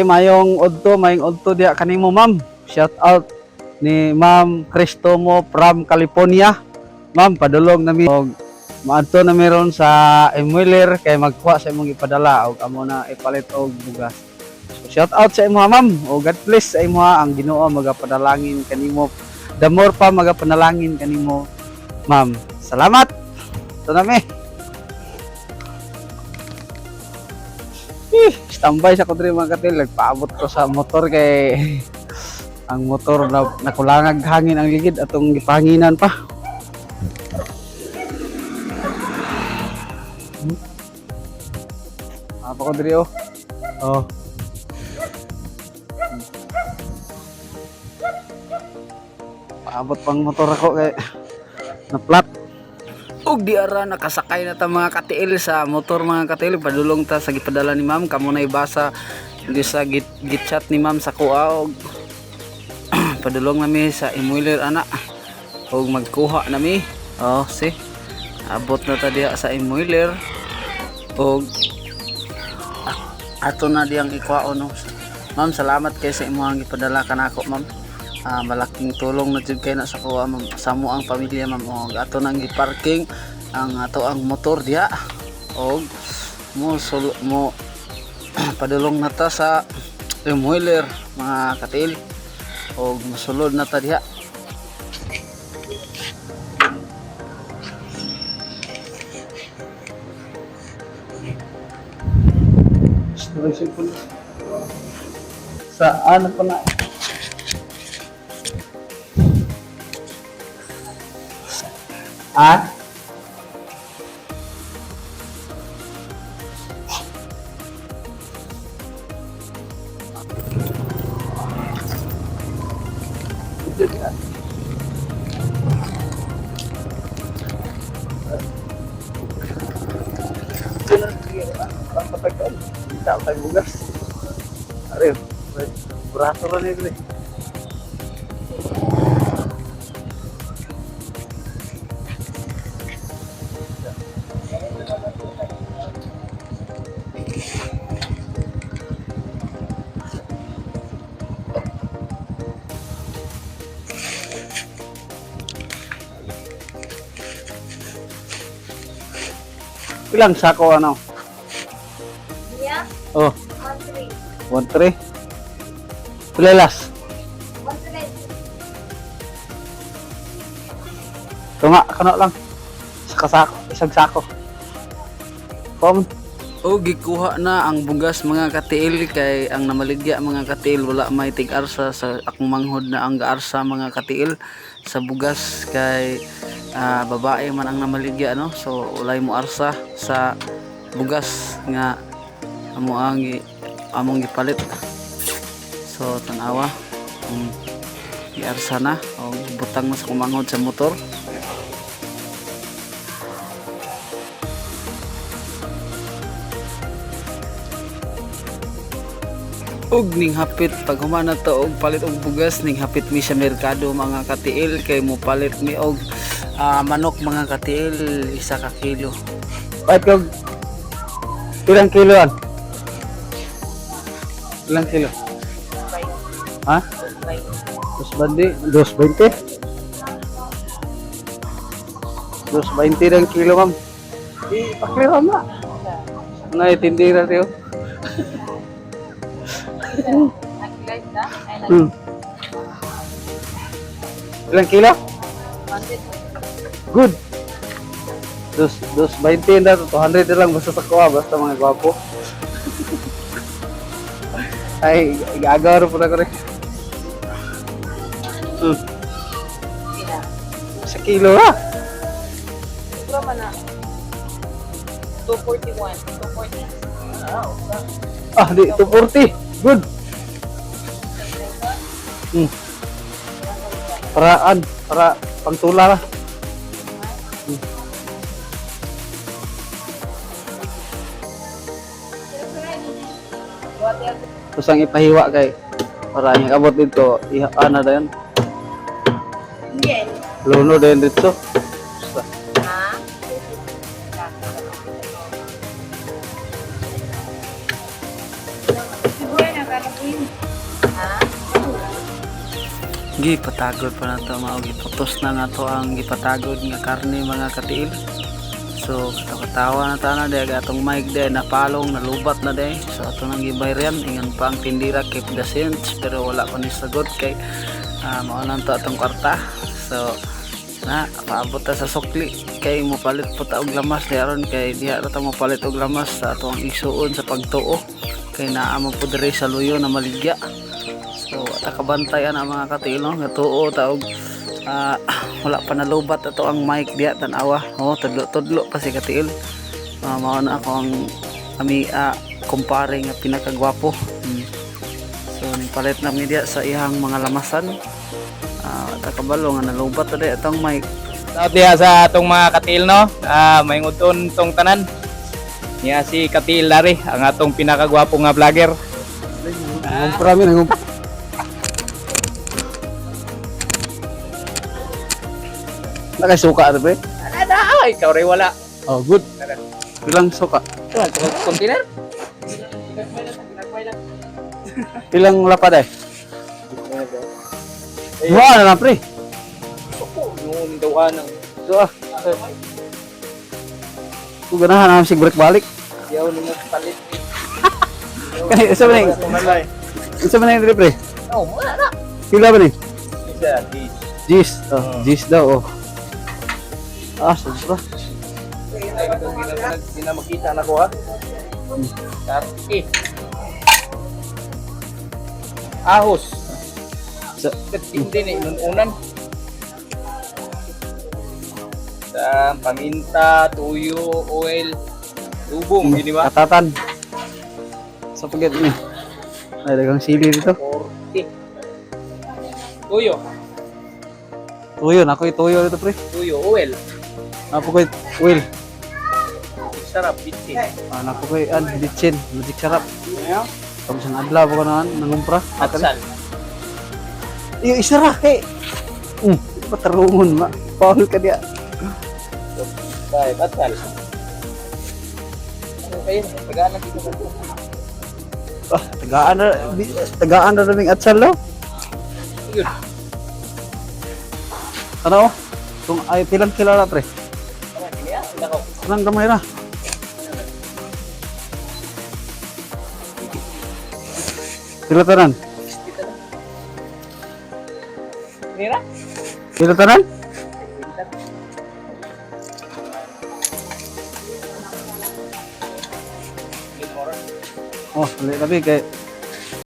mayong udto diha kanimo ma'am. Shout out ni Ma'am Cristomo from California. Ma'am, padulong nami og maadto na meron sa Emueller kay magkuha sa imong ipadala og amo na ipalit og bugas. So, shout out sa imo ma'am. O God bless sa imo ang Ginoo magapadalangin kanimo. The more pa magapanalangin kanimo ma'am. Salamat. Ito nami. Standby sa kudri mga katil, nagpaabot ko sa motor kay ang motor na nakulangag hangin ang ligid atong gipanginan pa. Apa ko diri oh. Oh. Paabot pang motor ako kay na flat. Ug di ara nakasakay na ta mga katiil sa motor mga katiil, padulong ta sa gipadala ni ma'am kamo na ibasa di sa gitchat ni ma'am sa kuha og padulong nami sa Emueller ana og magkuha nami. Oh si abot na ta diha sa Emueller og ato na diyang ikuha no. Ma'am, salamat kay sa imong gipadala kanako ma'am. Malaking tulong na jud kay na sa kuha ma'am sa mo ang pamilya ma'am. Og ato nang gi-parking ang ato ang motor diha og mo padulong na ta sa Emueller mga katil og masulod na ta diha. Saan pa na? Ah? Tidak tayo bugas. Arin, burato rin ito eh. Ilang sako ano? Yeah. Oh, 1-3. 1-3. Pilelas. 1-3. Tunga, kano lang. Sako, isang sako. Kom. O gikuha na ang bugas mga katiil kay ang namaligya mga katiil wala may tig-arsa sa akong manghod na ang gaarsa mga katiil sa bugas kay babae man ang namaligya no, so walay mo arsa sa bugas nga among gipalit. So tanawa giarsa na o butang na sa kumanghod sa motor. Og ning hapit pag humana to og palit og bugas ning hapit mi sa merkado mga katiil kay mo palit mi og manok mga katiil 1 ka kilo. Ay kog ilang kilo an? Ilang kilo? Ha? 220? 220 ng kilo ma'am. Pakliram na. Naitindira tiyo. Ilang kilo? Good. 220 na, 200 na lang basta sa kuha, basta mga gwapo. Ay, gagawa rin po na ko rin. Sa kilo ha? Sobra man na. 241. 240. Ah, di, 240. Good. Para pangtula lah. Terus ang ipahiwa kay para yung abot dito, ana na yan. Yen. Luno din dito. Ha? Siguro na ka Ha? Gipatagod pa na to mao giputos na nga to ang gipatagod nga karne mga katiil. So katawa na tana de gatong mic de napalong nalubat na de. So ato nang gibayran ingon pa ang tindira keep the sense pero wala pa ni sagot kay mao lang to atong kwarta. So na paabot ta sa sukli kay mopalit po ta og lamas di aron kay diha ra ta mopalit og lamas sa atong isuon sa pagtuo kay naa mo po diri sa luyo na maligya. So ata kabantayan ang mga katilo nga tuo ta og wala pa nalubat ato ang mic diha tan-awa. Tudlo pa si katiil. Mao na ako ang kumpare nga pinakagwapo. So ning palit na mi diha sa ihang mga lamasan. Ata kabalo nga nalubat ta diha atong mic. Shout diha sa atong mga katiil no. Mahinguton tong tanan. Niya si Katiil Dari, ang atong pinakagwapo nga vlogger. Kumpara mi nang nakasuka na pre. Ay, ikaw rin wala. Oh, good. Ilang suka? Container? Ilang lapad eh? Dua na lang pre. Noon daw ng Dua. Kung ganahan namin sig break balik. yaw ni mo palit. Kaya isa ba na yung? Kumalay. Isa ba na yung dili pre? Oh, wala na. Pila ba ni? Isa, di. Gis. Oh, Gis daw oh. Sobra. Ay, hindi na makita na ko ha. Tapi. Ahos. Sa Ketindi ni inunan. Sa paminta, tuyo, oil, lubong, gini ba? katatan. Sa paget ni. Ay dagang sili dito. 40. Tuyo, Tuyo, nako ituyo dito pre. tuyo, oil. Napo ko oil. Sarap, bitin. Nako ko bitchin, magic sarap. Tapos ang adlaw ko na nangumpra. Atsal. Iyo isara kay. Patarungon ma. Paul ka dia. Bye, atsal. Ano kayo? Pagana dito ba? Tagaan na naming atsal daw. Yun. Ano? Kung ay pilang kilala pre. Nako. Anong gamay na? Pila tanan? Mira? Pila tanan? Oh, labi kay